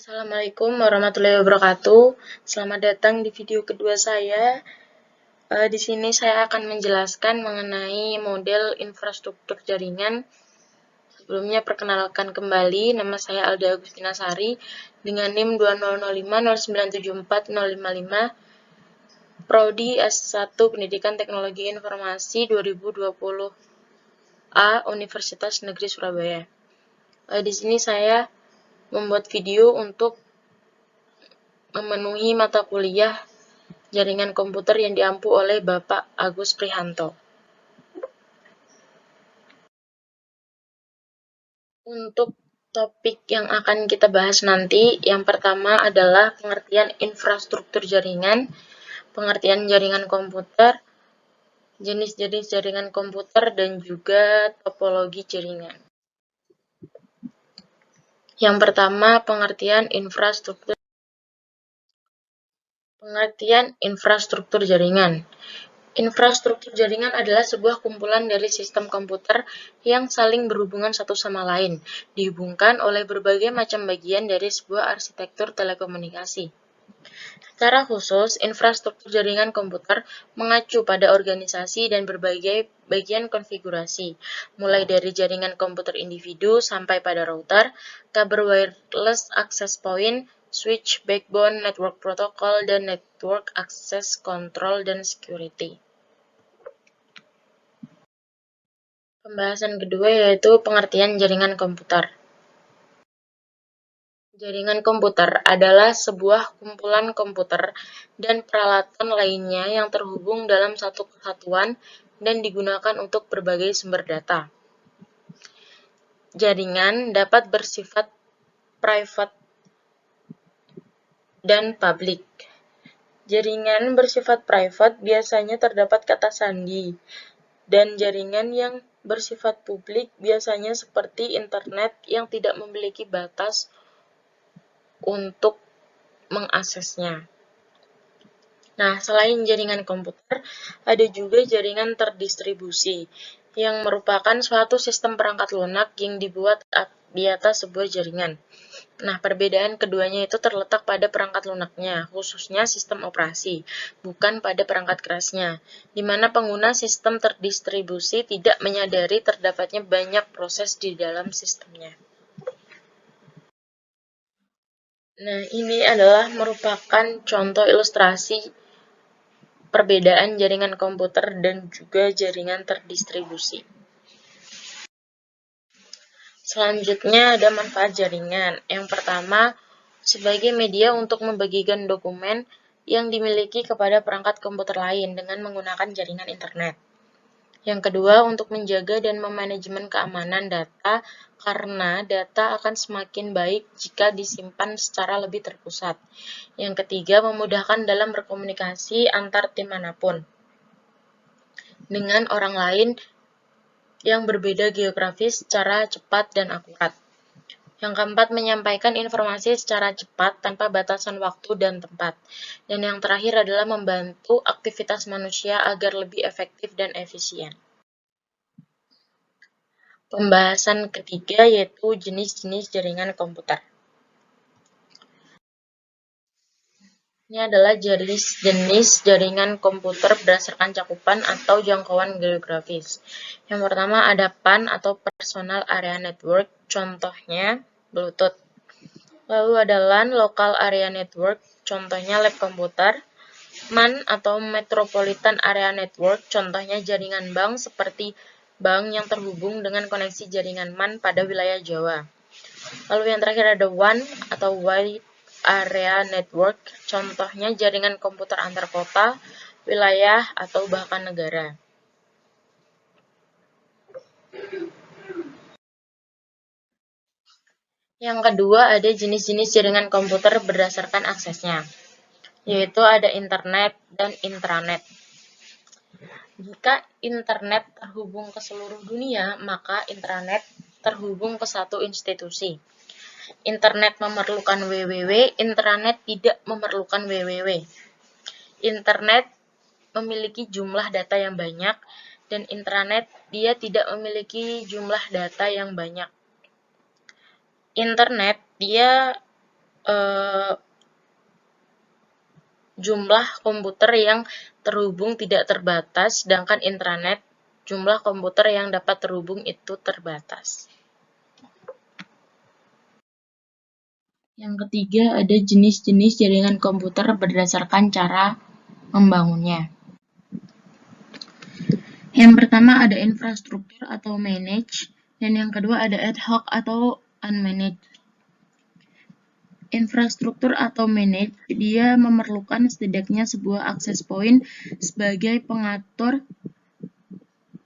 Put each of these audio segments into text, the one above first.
Assalamualaikum warahmatullahi wabarakatuh. Selamat datang di video kedua saya. Di sini saya akan menjelaskan mengenai model infrastruktur jaringan. Sebelumnya perkenalkan kembali, nama saya Alda Agustina Sari dengan NIM 2005097455, Prodi S1 Pendidikan Teknologi Informasi 2020A Universitas Negeri Surabaya. Di sini saya membuat video untuk memenuhi mata kuliah jaringan komputer yang diampu oleh Bapak Agus Prihanto. Untuk topik yang akan kita bahas nanti, yang pertama adalah pengertian infrastruktur jaringan, pengertian jaringan komputer, jenis-jenis jaringan komputer, dan juga topologi jaringan. Yang pertama, pengertian infrastruktur. Pengertian infrastruktur jaringan. Infrastruktur jaringan adalah sebuah kumpulan dari sistem komputer yang saling berhubungan satu sama lain, dihubungkan oleh berbagai macam bagian dari sebuah arsitektur telekomunikasi. Secara khusus, infrastruktur jaringan komputer mengacu pada organisasi dan berbagai bagian konfigurasi, mulai dari jaringan komputer individu sampai pada router, kabel wireless access point, switch, backbone, network protocol, dan network access control dan security. Pembahasan kedua yaitu pengertian jaringan komputer. Jaringan komputer adalah sebuah kumpulan komputer dan peralatan lainnya yang terhubung dalam satu kesatuan dan digunakan untuk berbagai sumber data. Jaringan dapat bersifat private dan public. Jaringan bersifat private biasanya terdapat kata sandi, dan jaringan yang bersifat publik biasanya seperti internet yang tidak memiliki batas untuk mengaksesnya. Nah, selain jaringan komputer, ada juga jaringan terdistribusi, yang merupakan suatu sistem perangkat lunak yang dibuat di atas sebuah jaringan. Nah, perbedaan keduanya itu terletak pada perangkat lunaknya, khususnya sistem operasi, bukan pada perangkat kerasnya, di mana pengguna sistem terdistribusi tidak menyadari terdapatnya banyak proses di dalam sistemnya. Nah, ini adalah merupakan contoh ilustrasi perbedaan jaringan komputer dan juga jaringan terdistribusi. Selanjutnya ada manfaat jaringan. Yang pertama, sebagai media untuk membagikan dokumen yang dimiliki kepada perangkat komputer lain dengan menggunakan jaringan internet. Yang kedua, untuk menjaga dan memanajemen keamanan data, karena data akan semakin baik jika disimpan secara lebih terpusat. Yang ketiga, memudahkan dalam berkomunikasi antar tim manapun dengan orang lain yang berbeda geografis secara cepat dan akurat. Yang keempat, menyampaikan informasi secara cepat tanpa batasan waktu dan tempat. Dan yang terakhir adalah membantu aktivitas manusia agar lebih efektif dan efisien. Pembahasan ketiga yaitu jenis-jenis jaringan komputer. Ini adalah jenis jaringan komputer berdasarkan cakupan atau jangkauan geografis. Yang pertama ada PAN atau Personal Area Network, contohnya Bluetooth. Lalu ada LAN, Local Area Network, contohnya lab komputer. MAN atau Metropolitan Area Network, contohnya jaringan bank seperti bank yang terhubung dengan koneksi jaringan MAN pada wilayah Jawa. Lalu yang terakhir ada WAN atau Wide Area Network, contohnya jaringan komputer antar kota, wilayah, atau bahkan negara. Yang kedua ada jenis-jenis jaringan komputer berdasarkan aksesnya, yaitu ada internet dan intranet. Jika internet terhubung ke seluruh dunia, maka intranet terhubung ke satu institusi. Internet memerlukan www, intranet tidak memerlukan www. Internet memiliki jumlah data yang banyak, dan intranet dia tidak memiliki jumlah data yang banyak. Internet dia jumlah komputer yang terhubung tidak terbatas, sedangkan intranet jumlah komputer yang dapat terhubung itu terbatas. Yang ketiga, ada jenis-jenis jaringan komputer berdasarkan cara membangunnya. Yang pertama ada infrastruktur atau managed, dan yang kedua ada ad hoc atau unmanaged. Infrastruktur atau managed, dia memerlukan setidaknya sebuah access point sebagai pengatur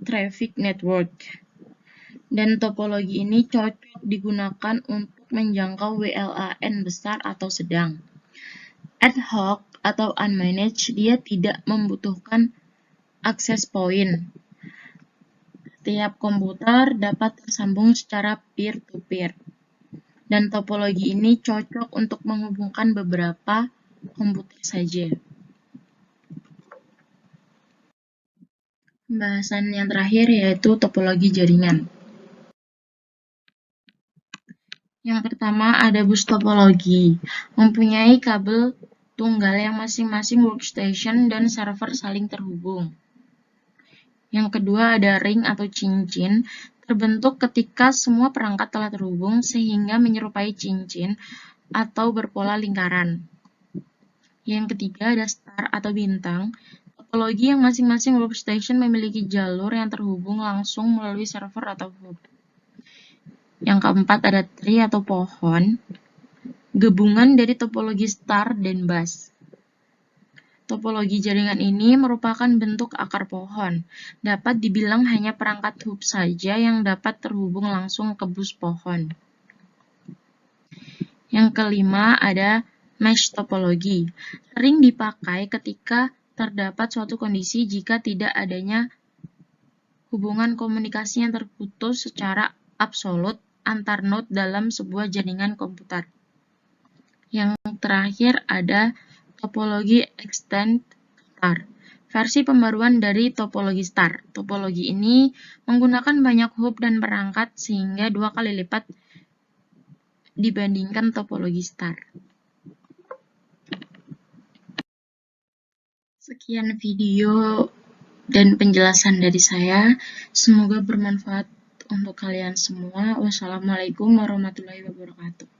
traffic network. Dan topologi ini cocok digunakan untuk menjangkau WLAN besar atau sedang. Ad hoc atau unmanaged, dia tidak membutuhkan access point. Setiap komputer dapat tersambung secara peer-to-peer. Dan topologi ini cocok untuk menghubungkan beberapa komputer saja. Pembahasan yang terakhir yaitu topologi jaringan. Yang pertama ada bus topologi, mempunyai kabel tunggal yang masing-masing workstation dan server saling terhubung. Yang kedua ada ring atau cincin, terbentuk ketika semua perangkat telah terhubung sehingga menyerupai cincin atau berpola lingkaran. Yang ketiga ada star atau bintang, topologi yang masing-masing workstation memiliki jalur yang terhubung langsung melalui server atau hub. Yang keempat ada tree atau pohon, gabungan dari topologi star dan bus. Topologi jaringan ini merupakan bentuk akar pohon. Dapat dibilang hanya perangkat hub saja yang dapat terhubung langsung ke bus pohon. Yang kelima ada mesh topologi. Sering dipakai ketika terdapat suatu kondisi jika tidak adanya hubungan komunikasi yang terputus secara absolut antar node dalam sebuah jaringan komputer. Yang terakhir ada topologi extend star, versi pembaruan dari topologi star. Topologi ini menggunakan banyak hub dan perangkat sehingga 2 kali lipat dibandingkan topologi star. Sekian video dan penjelasan dari saya. Semoga bermanfaat untuk kalian semua. Wassalamualaikum warahmatullahi wabarakatuh.